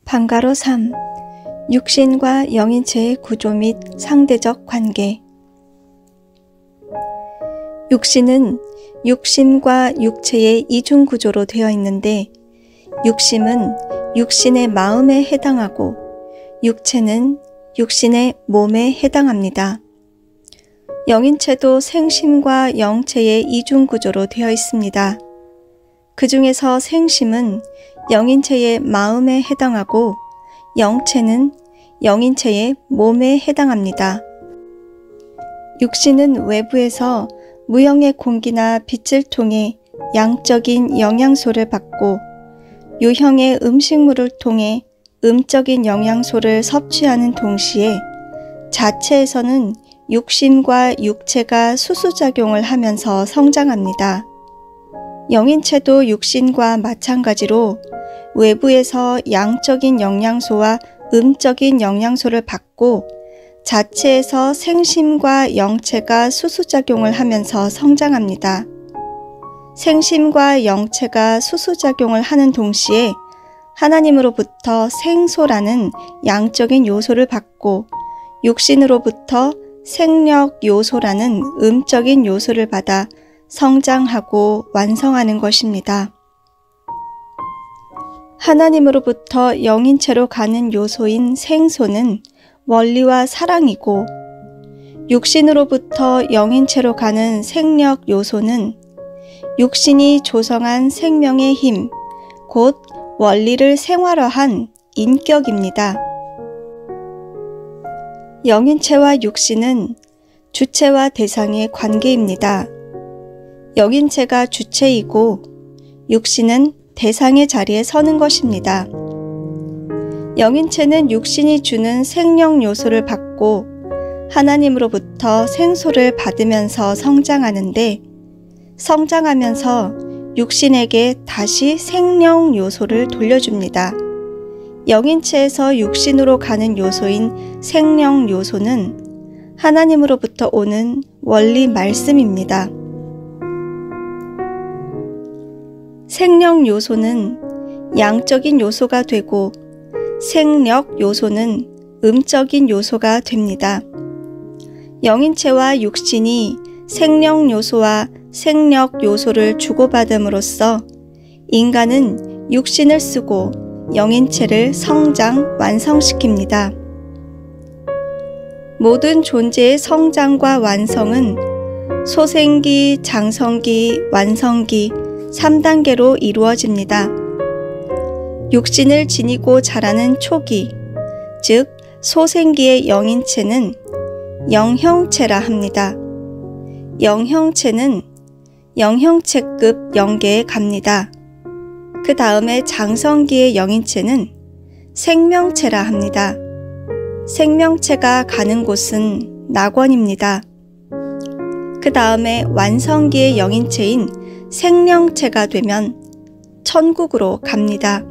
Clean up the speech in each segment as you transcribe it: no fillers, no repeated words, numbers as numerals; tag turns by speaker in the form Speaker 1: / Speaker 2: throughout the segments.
Speaker 1: 방가로 3. 육신과 영인체의 구조 및 상대적 관계. 육신은 육심과 육체의 이중 구조로 되어 있는데, 육심은 육신의 마음에 해당하고 육체는 육신의 몸에 해당합니다. 영인체도 생심과 영체의 이중 구조로 되어 있습니다. 그 중에서 생심은 영인체의 마음에 해당하고 영체는 영인체의 몸에 해당합니다. 육신은 외부에서 무형의 공기나 빛을 통해 양적인 영양소를 받고 유형의 음식물을 통해 음적인 영양소를 섭취하는 동시에 자체에서는 육심과 육체가 수수작용을 하면서 성장합니다. 영인체도 육신과 마찬가지로 외부에서 양적인 영양소와 음적인 영양소를 받고 자체에서 생심과 영체가 수수작용을 하면서 성장합니다. 생심과 영체가 수수작용을 하는 동시에 하나님으로부터 생소라는 양적인 요소를 받고 육신으로부터 생력 요소라는 음적인 요소를 받아 성장하고 완성하는 것입니다. 하나님으로부터 영인체로 가는 요소인 생소는 원리와 사랑이고, 육신으로부터 영인체로 가는 생력 요소는 육신이 조성한 생명의 힘, 곧 원리를 생활화한 인격입니다. 영인체와 육신은 주체와 대상의 관계입니다. 영인체가 주체이고 육신은 대상의 자리에 서는 것입니다. 영인체는 육신이 주는 생명 요소를 받고 하나님으로부터 생소를 받으면서 성장하는데, 성장하면서 육신에게 다시 생명 요소를 돌려줍니다. 영인체에서 육신으로 가는 요소인 생명 요소는 하나님으로부터 오는 원리 말씀입니다. 생명 요소는 양적인 요소가 되고 생력 요소는 음적인 요소가 됩니다. 영인체와 육신이 생명 요소와 생력 요소를 주고받음으로써 인간은 육신을 쓰고 영인체를 성장, 완성시킵니다. 모든 존재의 성장과 완성은 소생기, 장성기, 완성기 3단계로 이루어집니다. 육신을 지니고 자라는 초기, 즉 소생기의 영인체는 영형체라 합니다. 영형체는 영형체급 영계에 갑니다. 그 다음에 장성기의 영인체는 생명체라 합니다. 생명체가 가는 곳은 낙원입니다. 그 다음에 완성기의 영인체인 생명체가 되면 천국으로 갑니다.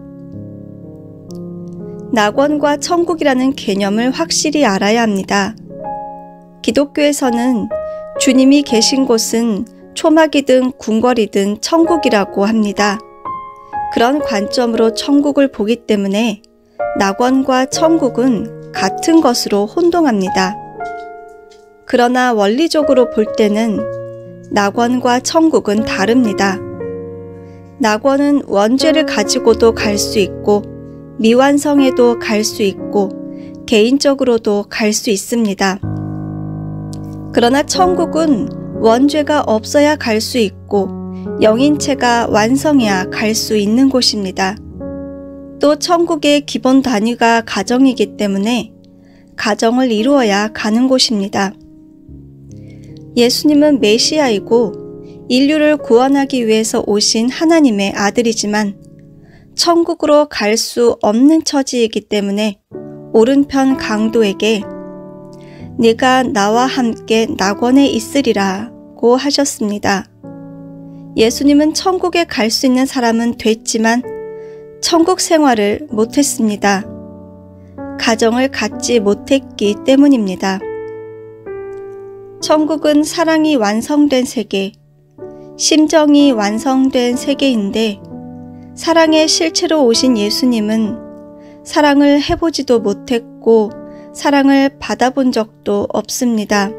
Speaker 1: 낙원과 천국이라는 개념을 확실히 알아야 합니다. 기독교에서는 주님이 계신 곳은 초막이든 궁궐이든 천국이라고 합니다. 그런 관점으로 천국을 보기 때문에 낙원과 천국은 같은 것으로 혼동합니다. 그러나 원리적으로 볼 때는 낙원과 천국은 다릅니다. 낙원은 원죄를 가지고도 갈 수 있고 미완성에도 갈 수 있고 개인적으로도 갈 수 있습니다. 그러나 천국은 원죄가 없어야 갈 수 있고 영인체가 완성해야 갈 수 있는 곳입니다. 또 천국의 기본 단위가 가정이기 때문에 가정을 이루어야 가는 곳입니다. 예수님은 메시아이고 인류를 구원하기 위해서 오신 하나님의 아들이지만 천국으로 갈 수 없는 처지이기 때문에 오른편 강도에게 네가 나와 함께 낙원에 있으리라고 하셨습니다. 예수님은 천국에 갈 수 있는 사람은 됐지만 천국 생활을 못했습니다. 가정을 갖지 못했기 때문입니다. 천국은 사랑이 완성된 세계, 심정이 완성된 세계인데 사랑의 실체로 오신 예수님은 사랑을 해보지도 못했고 사랑을 받아본 적도 없습니다.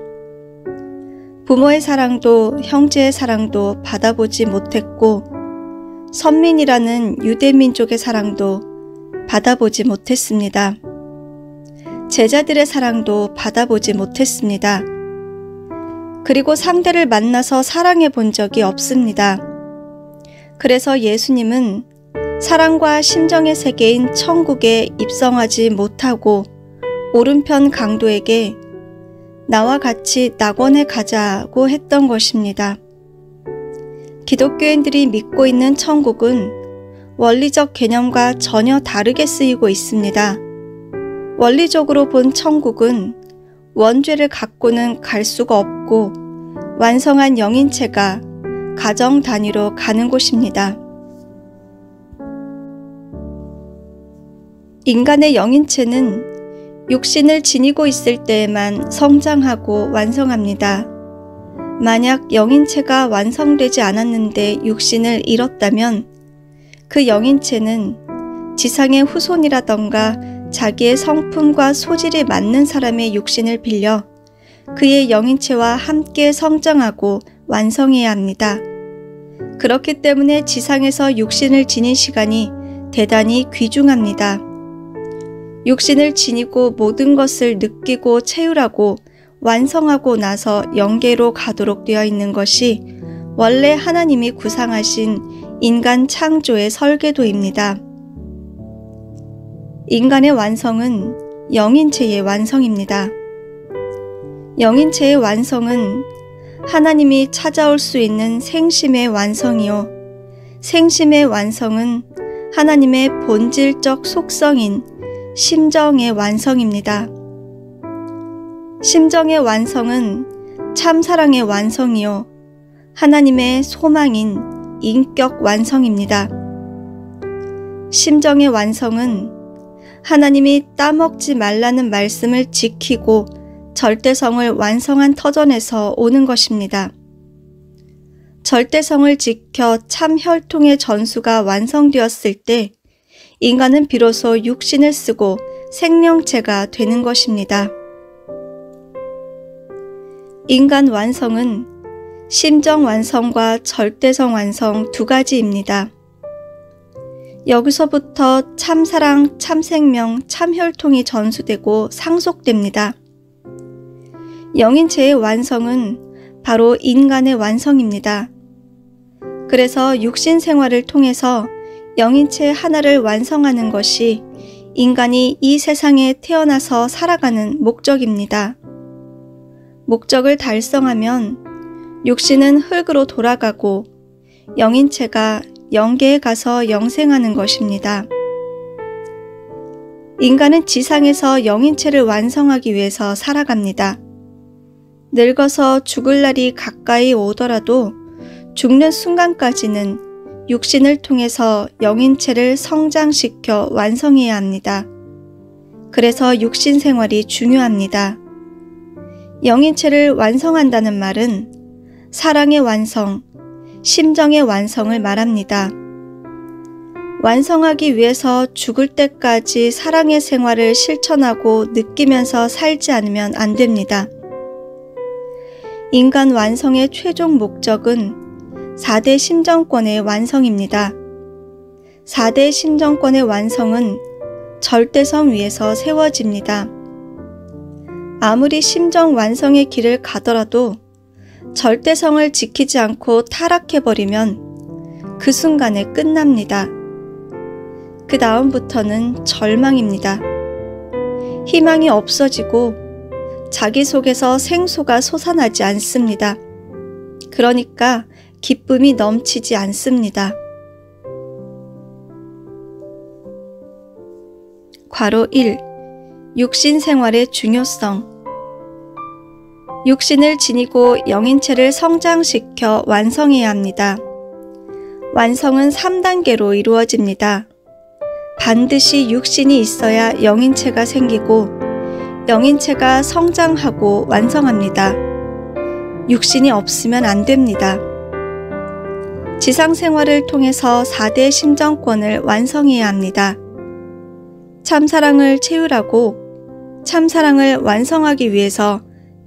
Speaker 1: 부모의 사랑도 형제의 사랑도 받아보지 못했고 선민이라는 유대민족의 사랑도 받아보지 못했습니다. 제자들의 사랑도 받아보지 못했습니다. 그리고 상대를 만나서 사랑해 본 적이 없습니다. 그래서 예수님은 사랑과 심정의 세계인 천국에 입성하지 못하고 오른편 강도에게 나와 같이 낙원에 가자고 했던 것입니다. 기독교인들이 믿고 있는 천국은 원리적 개념과 전혀 다르게 쓰이고 있습니다. 원리적으로 본 천국은 원죄를 갖고는 갈 수가 없고 완성한 영인체가 가정 단위로 가는 곳입니다. 인간의 영인체는 육신을 지니고 있을 때에만 성장하고 완성합니다. 만약 영인체가 완성되지 않았는데 육신을 잃었다면 그 영인체는 지상의 후손이라던가 자기의 성품과 소질이 맞는 사람의 육신을 빌려 그의 영인체와 함께 성장하고 완성해야 합니다. 그렇기 때문에 지상에서 육신을 지닌 시간이 대단히 귀중합니다. 육신을 지니고 모든 것을 느끼고 체휼하고 완성하고 나서 영계로 가도록 되어 있는 것이 원래 하나님이 구상하신 인간 창조의 설계도입니다. 인간의 완성은 영인체의 완성입니다. 영인체의 완성은 하나님이 찾아올 수 있는 생심의 완성이요. 생심의 완성은 하나님의 본질적 속성인 심정의 완성입니다. 심정의 완성은 참사랑의 완성이요. 하나님의 소망인 인격 완성입니다. 심정의 완성은 하나님이 따먹지 말라는 말씀을 지키고 절대성을 완성한 터전에서 오는 것입니다. 절대성을 지켜 참 혈통의 전수가 완성되었을 때 인간은 비로소 육신을 쓰고 생명체가 되는 것입니다. 인간 완성은 심정 완성과 절대성 완성 두 가지입니다. 여기서부터 참사랑, 참생명, 참혈통이 전수되고 상속됩니다. 영인체의 완성은 바로 인간의 완성입니다. 그래서 육신 생활을 통해서 영인체 하나를 완성하는 것이 인간이 이 세상에 태어나서 살아가는 목적입니다. 목적을 달성하면 육신은 흙으로 돌아가고 영인체가 영계에 가서 영생하는 것입니다. 인간은 지상에서 영인체를 완성하기 위해서 살아갑니다. 늙어서 죽을 날이 가까이 오더라도 죽는 순간까지는 육신을 통해서 영인체를 성장시켜 완성해야 합니다. 그래서 육신 생활이 중요합니다. 영인체를 완성한다는 말은 사랑의 완성, 심정의 완성을 말합니다. 완성하기 위해서 죽을 때까지 사랑의 생활을 실천하고 느끼면서 살지 않으면 안 됩니다. 인간 완성의 최종 목적은 4대 심정권의 완성입니다. 4대 심정권의 완성은 절대성 위에서 세워집니다. 아무리 심정 완성의 길을 가더라도 절대성을 지키지 않고 타락해버리면 그 순간에 끝납니다. 그 다음부터는 절망입니다. 희망이 없어지고 자기 속에서 생소가 솟아나지 않습니다. 그러니까 기쁨이 넘치지 않습니다. 괄호 1. 육신 생활의 중요성. 육신을 지니고 영인체를 성장시켜 완성해야 합니다. 완성은 3단계로 이루어집니다. 반드시 육신이 있어야 영인체가 생기고 영인체가 성장하고 완성합니다. 육신이 없으면 안 됩니다. 지상 생활을 통해서 4대 심정권을 완성해야 합니다. 참사랑을 채우라고 참사랑을 완성하기 위해서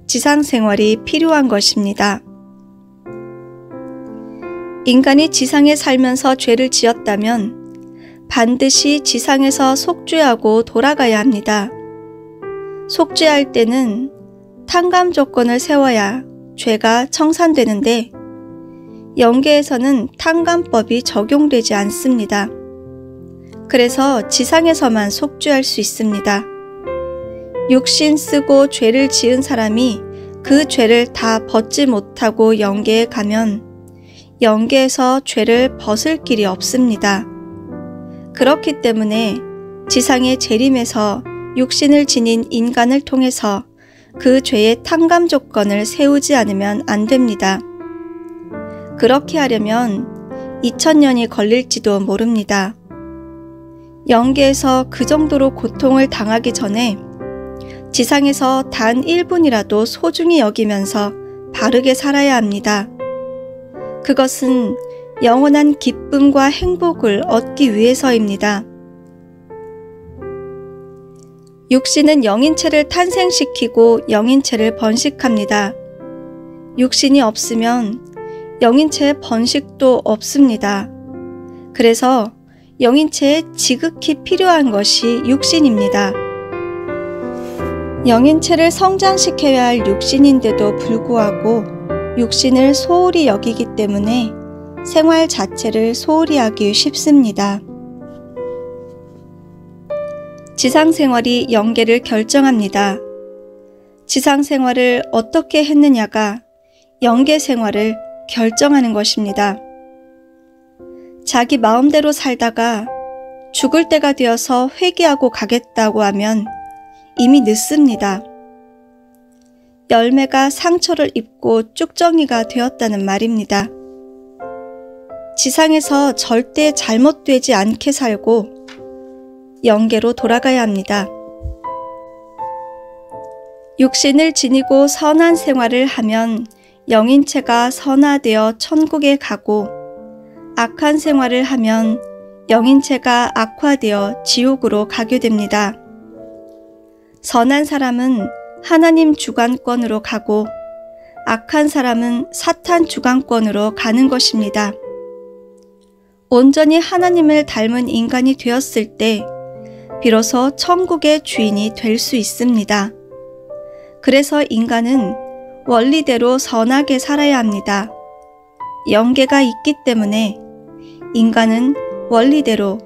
Speaker 1: 지상 생활이 필요한 것입니다. 인간이 지상에 살면서 죄를 지었다면 반드시 지상에서 속죄하고 돌아가야 합니다. 속죄할 때는 탕감 조건을 세워야 죄가 청산되는데 영계에서는 탕감법이 적용되지 않습니다. 그래서 지상에서만 속죄할 수 있습니다. 육신 쓰고 죄를 지은 사람이 그 죄를 다 벗지 못하고 영계에 가면 영계에서 죄를 벗을 길이 없습니다. 그렇기 때문에 지상의 재림에서 육신을 지닌 인간을 통해서 그 죄의 탕감 조건을 세우지 않으면 안 됩니다. 그렇게 하려면 2000년이 걸릴지도 모릅니다. 영계에서 그 정도로 고통을 당하기 전에 지상에서 단 1분이라도 소중히 여기면서 바르게 살아야 합니다. 그것은 영원한 기쁨과 행복을 얻기 위해서입니다. 육신은 영인체를 탄생시키고 영인체를 번식합니다. 육신이 없으면 영인체의 번식도 없습니다. 그래서 영인체에 지극히 필요한 것이 육신입니다. 영인체를 성장시켜야 할 육신인데도 불구하고 육신을 소홀히 여기기 때문에 생활 자체를 소홀히 하기 쉽습니다. 지상생활이 영계를 결정합니다. 지상생활을 어떻게 했느냐가 영계생활을 결정하는 것입니다. 자기 마음대로 살다가 죽을 때가 되어서 회개하고 가겠다고 하면 이미 늦습니다. 열매가 상처를 입고 쭉정이가 되었다는 말입니다. 지상에서 절대 잘못되지 않게 살고 영계로 돌아가야 합니다. 육신을 지니고 선한 생활을 하면 영인체가 선화되어 천국에 가고 악한 생활을 하면 영인체가 악화되어 지옥으로 가게 됩니다. 선한 사람은 하나님 주관권으로 가고 악한 사람은 사탄 주관권으로 가는 것입니다. 온전히 하나님을 닮은 인간이 되었을 때 비로소 천국의 주인이 될 수 있습니다. 그래서 인간은 원리대로 선하게 살아야 합니다. 영계가 있기 때문에 인간은 원리대로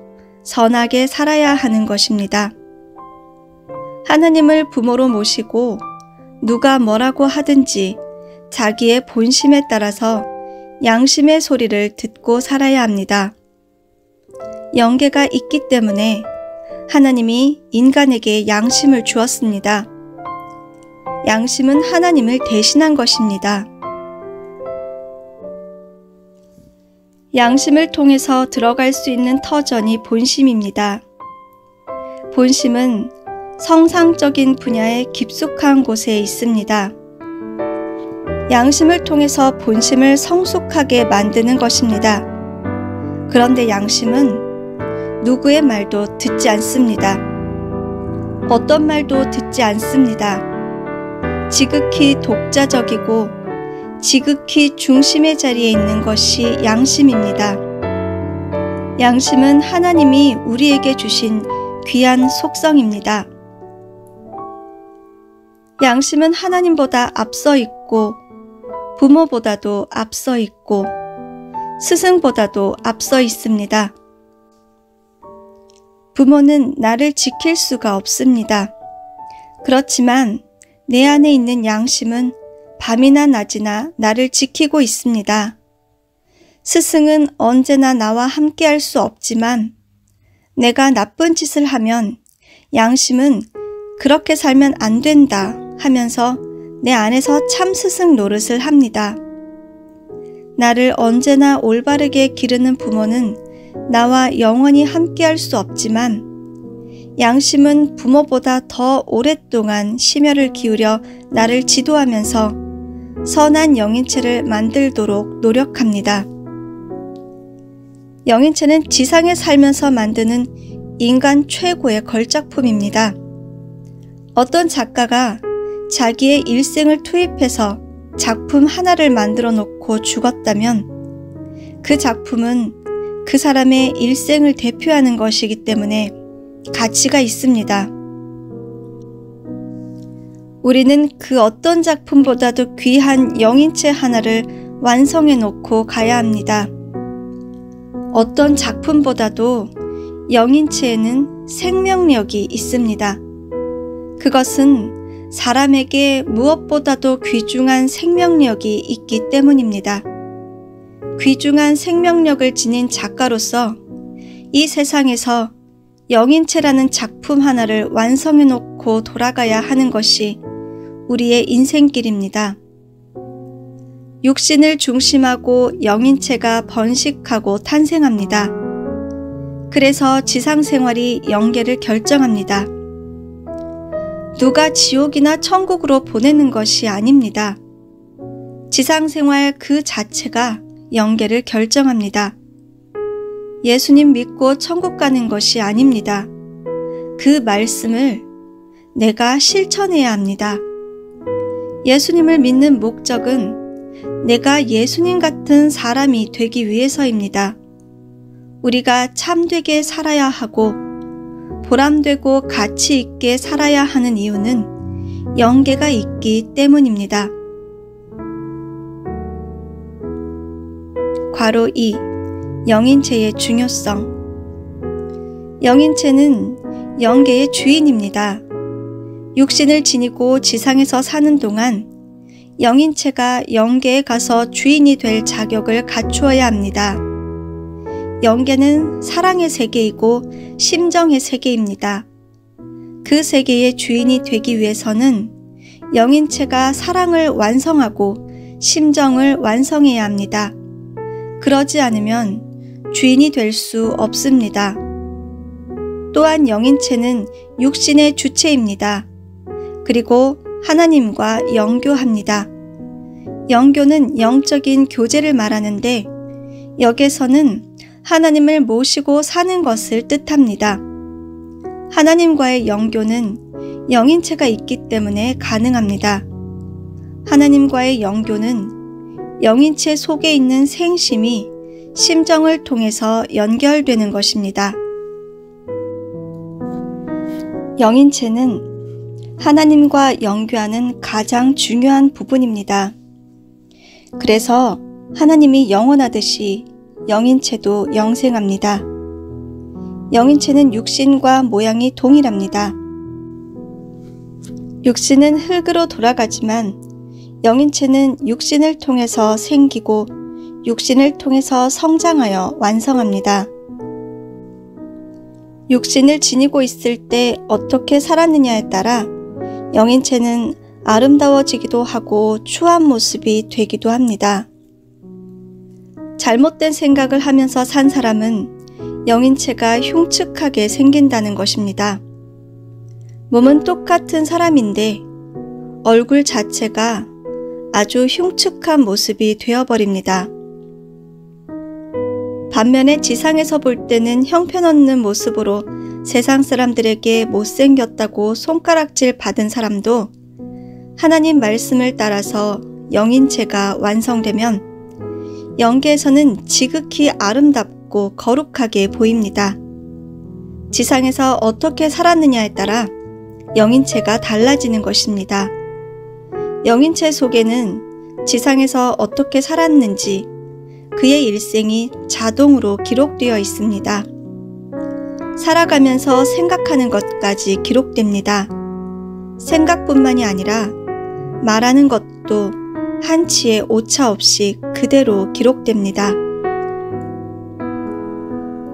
Speaker 1: 선하게 살아야 하는 것입니다. 하나님을 부모로 모시고 누가 뭐라고 하든지 자기의 본심에 따라서 양심의 소리를 듣고 살아야 합니다. 영계가 있기 때문에 하나님이 인간에게 양심을 주었습니다. 양심은 하나님을 대신한 것입니다. 양심을 통해서 들어갈 수 있는 터전이 본심입니다. 본심은 성상적인 분야의 깊숙한 곳에 있습니다. 양심을 통해서 본심을 성숙하게 만드는 것입니다. 그런데 양심은 누구의 말도 듣지 않습니다. 어떤 말도 듣지 않습니다. 지극히 독자적이고 지극히 중심의 자리에 있는 것이 양심입니다. 양심은 하나님이 우리에게 주신 귀한 속성입니다. 양심은 하나님보다 앞서 있고 부모보다도 앞서 있고 스승보다도 앞서 있습니다. 부모는 나를 지킬 수가 없습니다. 그렇지만 내 안에 있는 양심은 밤이나 낮이나 나를 지키고 있습니다. 스승은 언제나 나와 함께 할 수 없지만 내가 나쁜 짓을 하면 양심은 그렇게 살면 안 된다 하면서 내 안에서 참 스승 노릇을 합니다. 나를 언제나 올바르게 기르는 부모는 나와 영원히 함께 할 수 없지만 양심은 부모보다 더 오랫동안 심혈을 기울여 나를 지도하면서 선한 영인체를 만들도록 노력합니다. 영인체는 지상에 살면서 만드는 인간 최고의 걸작품입니다. 어떤 작가가 자기의 일생을 투입해서 작품 하나를 만들어 놓고 죽었다면 그 작품은 그 사람의 일생을 대표하는 것이기 때문에 가치가 있습니다. 우리는 그 어떤 작품보다도 귀한 영인체 하나를 완성해 놓고 가야 합니다. 어떤 작품보다도 영인체에는 생명력이 있습니다. 그것은 사람에게 무엇보다도 귀중한 생명력이 있기 때문입니다. 귀중한 생명력을 지닌 작가로서 이 세상에서 영인체라는 작품 하나를 완성해 놓고 돌아가야 하는 것이 우리의 인생길입니다. 육신을 중심하고 영인체가 번식하고 탄생합니다. 그래서 지상생활이 영계를 결정합니다. 누가 지옥이나 천국으로 보내는 것이 아닙니다. 지상생활 그 자체가 영계를 결정합니다. 예수님 믿고 천국 가는 것이 아닙니다. 그 말씀을 내가 실천해야 합니다. 예수님을 믿는 목적은 내가 예수님 같은 사람이 되기 위해서입니다. 우리가 참되게 살아야 하고 보람되고 가치 있게 살아야 하는 이유는 영계가 있기 때문입니다. 괄호 2. 영인체의 중요성. 영인체는 영계의 주인입니다. 육신을 지니고 지상에서 사는 동안 영인체가 영계에 가서 주인이 될 자격을 갖추어야 합니다. 영계는 사랑의 세계이고 심정의 세계입니다. 그 세계의 주인이 되기 위해서는 영인체가 사랑을 완성하고 심정을 완성해야 합니다. 그러지 않으면 주인이 될 수 없습니다. 또한 영인체는 육신의 주체입니다. 그리고 하나님과 영교합니다. 영교는 영적인 교제를 말하는데 여기서는 하나님을 모시고 사는 것을 뜻합니다. 하나님과의 영교는 영인체가 있기 때문에 가능합니다. 하나님과의 영교는 영인체 속에 있는 생심이 심정을 통해서 연결되는 것입니다. 영인체는 하나님과 영교하는 가장 중요한 부분입니다. 그래서 하나님이 영원하듯이 영인체도 영생합니다. 영인체는 육신과 모양이 동일합니다. 육신은 흙으로 돌아가지만 영인체는 육신을 통해서 생기고 육신을 통해서 성장하여 완성합니다. 육신을 지니고 있을 때 어떻게 살았느냐에 따라 영인체는 아름다워지기도 하고 추한 모습이 되기도 합니다. 잘못된 생각을 하면서 산 사람은 영인체가 흉측하게 생긴다는 것입니다. 몸은 똑같은 사람인데 얼굴 자체가 아주 흉측한 모습이 되어버립니다. 반면에 지상에서 볼 때는 형편없는 모습으로 세상 사람들에게 못생겼다고 손가락질 받은 사람도 하나님 말씀을 따라서 영인체가 완성되면 영계에서는 지극히 아름답고 거룩하게 보입니다. 지상에서 어떻게 살았느냐에 따라 영인체가 달라지는 것입니다. 영인체 속에는 지상에서 어떻게 살았는지 그의 일생이 자동으로 기록되어 있습니다. 살아가면서 생각하는 것까지 기록됩니다. 생각뿐만이 아니라 말하는 것도 한치의 오차 없이 그대로 기록됩니다.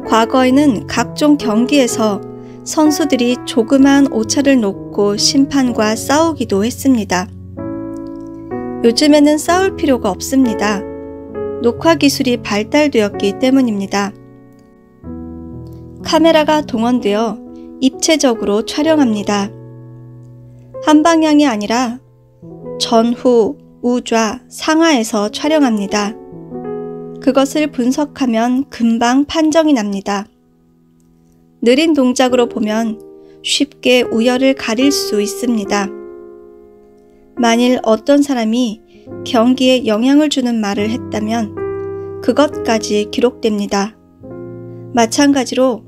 Speaker 1: 과거에는 각종 경기에서 선수들이 조그만 오차를 놓고 심판과 싸우기도 했습니다. 요즘에는 싸울 필요가 없습니다. 녹화 기술이 발달되었기 때문입니다. 카메라가 동원되어 입체적으로 촬영합니다. 한 방향이 아니라 전후, 우좌, 상하에서 촬영합니다. 그것을 분석하면 금방 판정이 납니다. 느린 동작으로 보면 쉽게 우열을 가릴 수 있습니다. 만일 어떤 사람이 경기에 영향을 주는 말을 했다면 그것까지 기록됩니다. 마찬가지로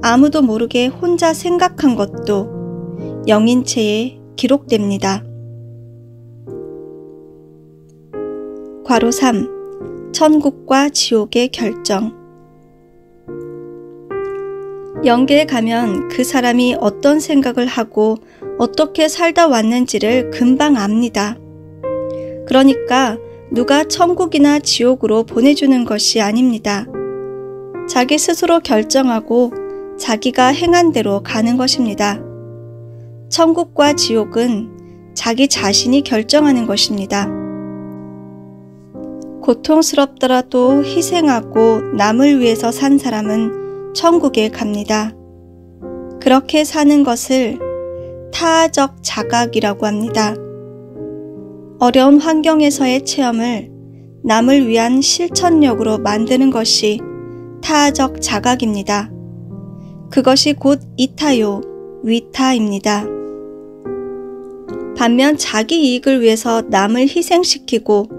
Speaker 1: 아무도 모르게 혼자 생각한 것도 영인체에 기록됩니다. 괄호 3. 천국과 지옥의 결정. 영계에 가면 그 사람이 어떤 생각을 하고 어떻게 살다 왔는지를 금방 압니다. 그러니까 누가 천국이나 지옥으로 보내주는 것이 아닙니다. 자기 스스로 결정하고 자기가 행한 대로 가는 것입니다. 천국과 지옥은 자기 자신이 결정하는 것입니다. 고통스럽더라도 희생하고 남을 위해서 산 사람은 천국에 갑니다. 그렇게 사는 것을 타적 자각이라고 합니다. 어려운 환경에서의 체험을 남을 위한 실천력으로 만드는 것이 타적 자각입니다. 그것이 곧 이타요, 위타입니다. 반면 자기 이익을 위해서 남을 희생시키고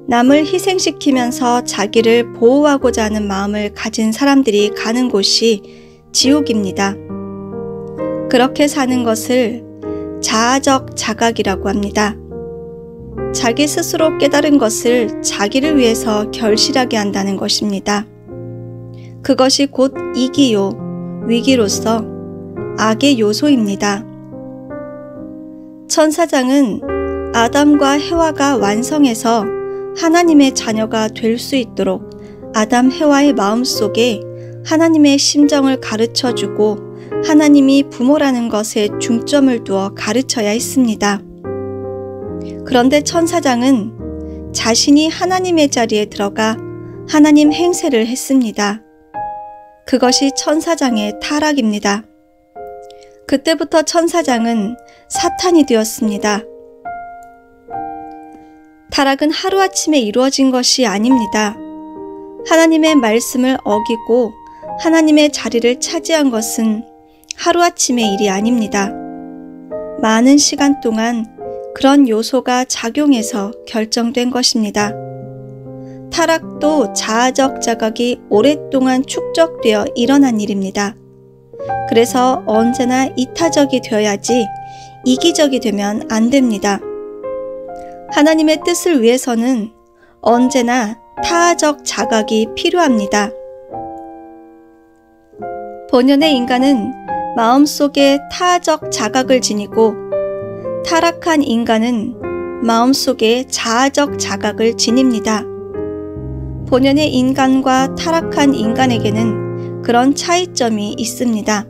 Speaker 1: 남을 희생시키면서 자기를 보호하고자 하는 마음을 가진 사람들이 가는 곳이 지옥입니다. 그렇게 사는 것을 자아적 자각이라고 합니다. 자기 스스로 깨달은 것을 자기를 위해서 결실하게 한다는 것입니다. 그것이 곧 이기요, 위기로서 악의 요소입니다. 천사장은 아담과 해와가 완성해서 하나님의 자녀가 될 수 있도록 아담 해와의 마음속에 하나님의 심정을 가르쳐주고 하나님이 부모라는 것에 중점을 두어 가르쳐야 했습니다. 그런데 천사장은 자신이 하나님의 자리에 들어가 하나님 행세를 했습니다. 그것이 천사장의 타락입니다. 그때부터 천사장은 사탄이 되었습니다. 타락은 하루아침에 이루어진 것이 아닙니다. 하나님의 말씀을 어기고 하나님의 자리를 차지한 것은 하루아침의 일이 아닙니다. 많은 시간 동안 그런 요소가 작용해서 결정된 것입니다. 타락도 자아적 자각이 오랫동안 축적되어 일어난 일입니다. 그래서 언제나 이타적이 되어야지 이기적이 되면 안 됩니다. 하나님의 뜻을 위해서는 언제나 타적 자각이 필요합니다. 본연의 인간은 마음속에 타적 자각을 지니고 타락한 인간은 마음속에 자아적 자각을 지닙니다. 본연의 인간과 타락한 인간에게는 그런 차이점이 있습니다.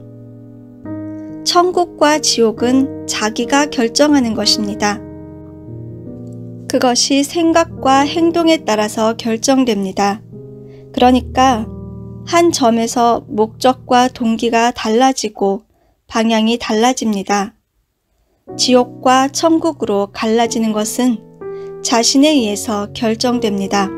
Speaker 1: 천국과 지옥은 자기가 결정하는 것입니다. 그것이 생각과 행동에 따라서 결정됩니다. 그러니까 한 점에서 목적과 동기가 달라지고 방향이 달라집니다. 지옥과 천국으로 갈라지는 것은 자신에 의해서 결정됩니다.